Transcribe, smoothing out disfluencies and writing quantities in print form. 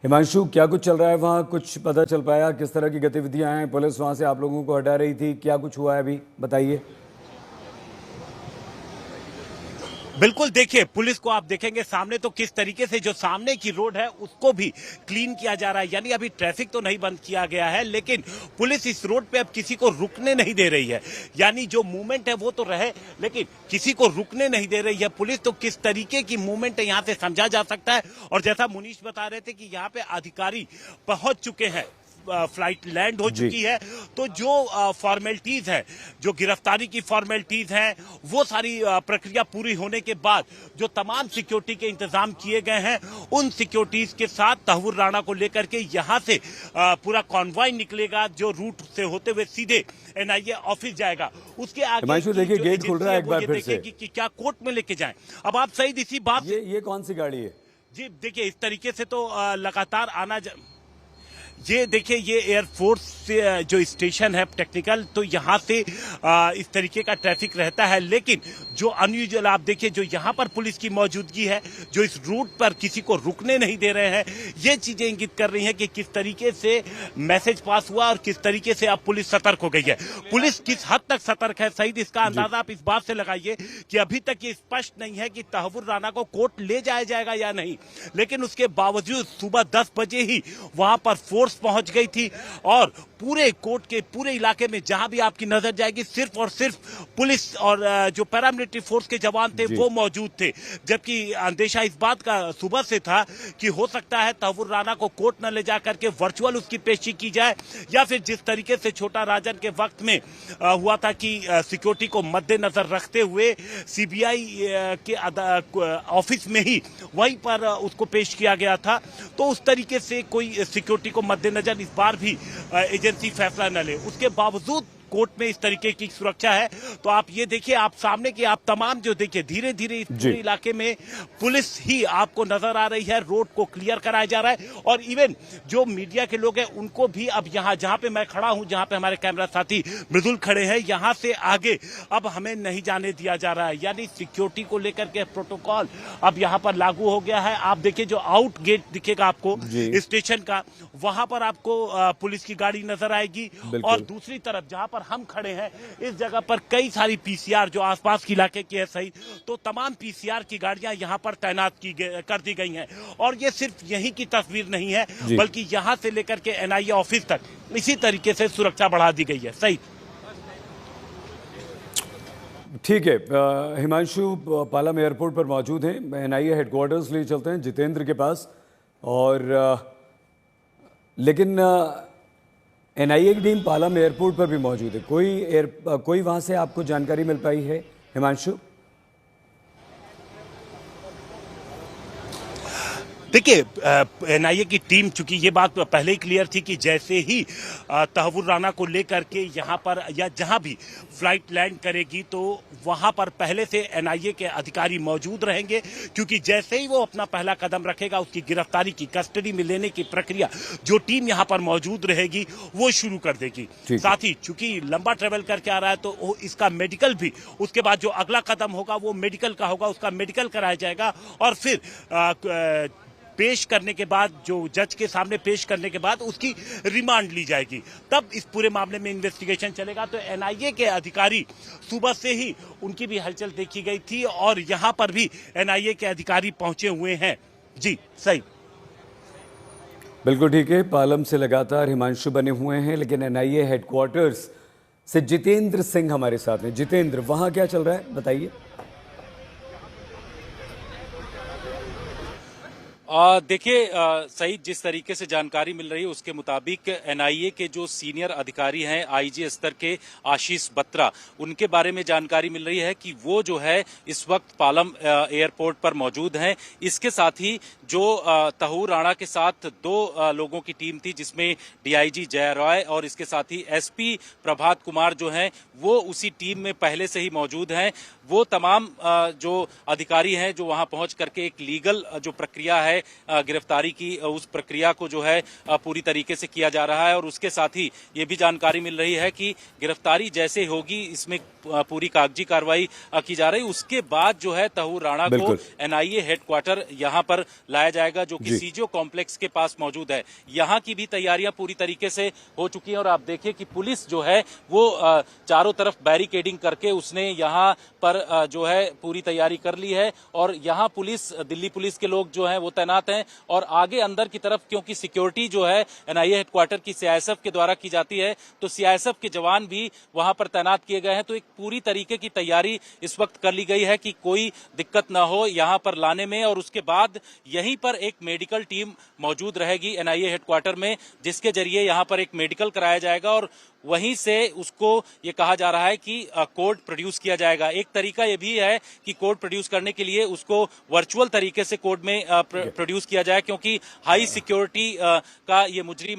हिमांशु, क्या कुछ चल रहा है वहाँ? कुछ पता चल पाया? किस तरह की गतिविधियां हैं? पुलिस वहाँ से आप लोगों को हटा रही थी, क्या कुछ हुआ है अभी, बताइए। बिल्कुल, देखिए पुलिस को आप देखेंगे सामने तो किस तरीके से जो सामने की रोड है उसको भी क्लीन किया जा रहा है। यानी अभी ट्रैफिक तो नहीं बंद किया गया है, लेकिन पुलिस इस रोड पे अब किसी को रुकने नहीं दे रही है। यानी जो मूवमेंट है वो तो रहे, लेकिन किसी को रुकने नहीं दे रही है पुलिस। तो किस तरीके की मूवमेंट है यहाँ से समझा जा सकता है। और जैसा मुनीश बता रहे थे कि यहाँ पे अधिकारी पहुंच चुके हैं, फ्लाइट लैंड हो जी। चुकी है। तो जो फॉर्मेलिटीज है, जो गिरफ्तारी की फॉर्मेलिटीज हैं, वो सारी प्रक्रिया पूरी होने के बाद जो तमाम सिक्योरिटी के इंतजाम किए गए हैं, उन सिक्योरिटीज के साथ तहव्वुर राणा को लेकर के यहां से पूरा कॉन्वॉय निकलेगा, जो रूट से होते हुए सीधे एनआईए ऑफिस जाएगा। उसके आगे हिमांशु, देखिए गेट खुल रहा है एक बार फिर से कि क्या कोर्ट में लेके जाएं। अब आप सही इसी बात ये कौन सी गाड़ी है? जी देखिए, इस तरीके से तो लगातार आना ये देखिए, ये एयरफोर्स जो स्टेशन है टेक्निकल, तो यहाँ से इस तरीके का ट्रैफिक रहता है। लेकिन जो अनयूजुअल आप देखिए, जो यहाँ पर पुलिस की मौजूदगी है, जो इस रूट पर किसी को रुकने नहीं दे रहे हैं, ये चीजें इंगित कर रही हैं कि किस तरीके से मैसेज पास हुआ और किस तरीके से अब पुलिस सतर्क हो गई है। पुलिस किस हद तक सतर्क है सईद, इसका अंदाजा आप इस बात से लगाइए कि अभी तक ये स्पष्ट नहीं है कि तहव्वुर राणा को कोर्ट ले जाया जाएगा या नहीं। लेकिन उसके बावजूद सुबह 10 बजे ही वहां पर फोर्स पहुंच गई थी और पूरे कोर्ट के पूरे इलाके में जहां भी आपकी नजर जाएगी, सिर्फ और सिर्फ पुलिस और जो पैरामिलिट्री फोर्स के जवान थे वो मौजूद थे। जबकि अंदेशा इस बात का सुबह से था कि हो सकता है तहव्वुर राणा को कोर्ट न ले जाकर के वर्चुअल उसकी पेशी की जाए, या फिर जिस तरीके से छोटा राजन के वक्त में हुआ था कि सिक्योरिटी को मद्देनजर रखते हुए सीबीआई के ऑफिस में ही वहीं पर उसको पेश किया गया था। तो उस तरीके से कोई सिक्योरिटी को मद्देनजर इस बार भी एजेंसी फैसला न ले, उसके बावजूद कोर्ट में इस तरीके की सुरक्षा है। तो आप ये देखिए, आप सामने की आप तमाम जो देखिए, धीरे धीरे इस पूरे इलाके में पुलिस ही आपको नजर आ रही है, रोड को क्लियर कराया जा रहा है। और इवन जो मीडिया के लोग हैं उनको भी अब यहाँ जहां पे मैं खड़ा हूं, जहां पे हमारे कैमरा साथी मृदुल खड़े हैं, यहां से आगे अब हमें नहीं जाने दिया जा रहा है। यानी सिक्योरिटी को लेकर के प्रोटोकॉल अब यहाँ पर लागू हो गया है। आप देखिए, जो आउट गेट दिखेगा आपको स्टेशन का, वहां पर आपको पुलिस की गाड़ी नजर आएगी। और दूसरी तरफ जहां हम खड़े हैं, इस जगह पर कई सारी पीसीआर जो आसपास के इलाके की है सही, तो तमाम पीसीआर की गाड़ियां यहां पर तैनात कर दी गई हैं। और ये सिर्फ यहीं की तस्वीर नहीं है, बल्कि यहां से लेकर के एनआईए ऑफिस तक इसी तरीके से सुरक्षा बढ़ा दी गई है। सही, ठीक है। हिमांशु पालम एयरपोर्ट पर मौजूद हैं, एनआईए हेडक्वार्टर्स लिए चलते हैं जितेंद्र के पास। और लेकिन एनआईए की टीम पालम एयरपोर्ट पर भी मौजूद है। कोई वहां से आपको जानकारी मिल पाई है हिमांशु? देखिए, एनआईए की टीम, चूंकि ये बात पहले ही क्लियर थी कि जैसे ही तहव्वुर राणा को लेकर के यहाँ पर या जहाँ भी फ्लाइट लैंड करेगी, तो वहाँ पर पहले से एनआईए के अधिकारी मौजूद रहेंगे। क्योंकि जैसे ही वो अपना पहला कदम रखेगा, उसकी गिरफ्तारी की कस्टडी में लेने की प्रक्रिया जो टीम यहाँ पर मौजूद रहेगी वो शुरू कर देगी। साथ ही चूंकि लंबा ट्रेवल करके आ रहा है, तो इसका मेडिकल भी, उसके बाद जो अगला कदम होगा वो मेडिकल का होगा, उसका मेडिकल कराया जाएगा। और फिर पेश करने के बाद, जो जज के सामने पेश करने के बाद उसकी रिमांड ली जाएगी। तब इस पूरे मामले में इन्वेस्टिगेशन चलेगा। तो एनआईए के अधिकारी सुबह से ही उनकी भी हलचल देखी गई थी और यहां पर भी एनआईए के अधिकारी पहुंचे हुए हैं। जी सही, बिल्कुल ठीक है। पालम से लगातार हिमांशु बने हुए हैं, लेकिन एनआईए हेडक्वार्टर्स से जितेंद्र सिंह हमारे साथ हैं। जितेंद्र, वहां क्या चल रहा है, बताइए। देखिए सही, जिस तरीके से जानकारी मिल रही है उसके मुताबिक एनआईए के जो सीनियर अधिकारी हैं, आईजी स्तर के आशीष बत्रा, उनके बारे में जानकारी मिल रही है कि वो जो है इस वक्त पालम एयरपोर्ट पर मौजूद हैं। इसके साथ ही जो तहव्वुर राणा के साथ 2 लोगों की टीम थी, जिसमें डीआईजी जय रॉय और इसके साथ ही एसपी प्रभात कुमार जो हैं, वो उसी टीम में पहले से ही मौजूद हैं। वो तमाम जो अधिकारी हैं, जो वहां पहुंच करके एक लीगल जो प्रक्रिया है है गिरफ्तारी की उस प्रक्रिया को जो है पूरी तरीके से किया जा रहा है। और उसके साथ ही ये भी जानकारी मिल रही है कि गिरफ्तारी जैसे होगी इसमें पूरी कागजी कार्रवाई की जा रही, उसके बाद जो है तहूर राणा को एनआईए हेडक्वार्टर यहां पर लाया जाएगा, जो कि सीजो कॉम्प्लेक्स के पास मौजूद है। यहां की भी तैयारियां पूरी तरीके से हो चुकी हैं और आप देखिए कि पुलिस जो है वो चारों तरफ बैरिकेडिंग करके उसने यहां पर जो है पूरी तैयारी कर ली है। और यहां पुलिस, दिल्ली पुलिस के लोग जो हैं वो तैनात हैं और आगे अंदर की तरफ क्योंकि सिक्योरिटी जो है एनआईए हेडक्वार्टर की सीआईएसएफ के द्वारा की जाती है, तो सीआईएसएफ के जवान भी वहां पर तैनात किए गए हैं। तो एक पूरी तरीके की तैयारी इस वक्त कर ली गई है कि कोई दिक्कत ना हो यहां पर लाने में। और उसके बाद यहीं पर एक मेडिकल टीम मौजूद रहेगी एनआईए हेडक्वार्टर में, जिसके जरिए यहां पर एक मेडिकल कराया जाएगा और वहीं से उसको ये कहा जा रहा है कि कोड प्रोड्यूस किया जाएगा। एक तरीका ये भी है कि कोड प्रोड्यूस करने के लिए उसको वर्चुअल तरीके से कोड में प्रोड्यूस किया जाए, क्योंकि हाई सिक्योरिटी का ये मुजरिम है।